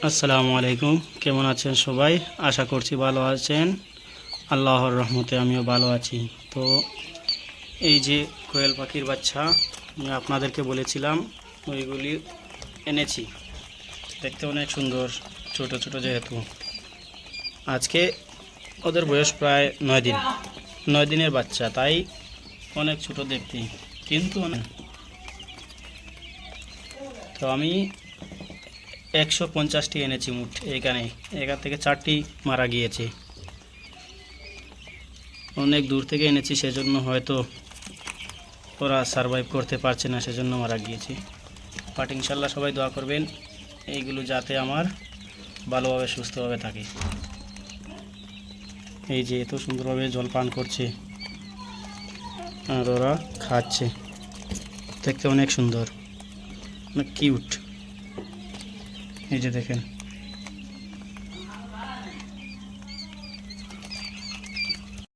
আসসালামু আলাইকুম। কেমন আছেন সবাই? আশা করছি ভালো আছেন। আল্লাহর রহমতে আমিও ভালো আছি। তো এই যে কোয়েল পাখির বাচ্চা আমি আপনাদেরকে বলেছিলাম, ওইগুলি এনেছি। দেখতে অনেক সুন্দর, ছোট ছোট যেহেতু। আজকে ওদের বয়স প্রায় 9 দিন, 9 দিনের বাচ্চা, তাই অনেক ছোট দেখতে, কিন্তু অনেক। তো আমি 150টি এনেছি মোট। এখান থেকে 4টি মারা গিয়েছে। অনেক দূর থেকে এনেছি, সেজন্য হয়তো ওরা সারভাইভ করতে পারছে না, সেজন্য মারা গিয়েছে। বাট ইনশাল্লাহ সবাই দোয়া করবেন এইগুলো যাতে আমার ভালোভাবে সুস্থভাবে থাকে। এই যে এত সুন্দরভাবে জল পান করছে আর ওরা খাচ্ছে, দেখতে অনেক সুন্দর, অনেক কিউট। এই যে দেখেন।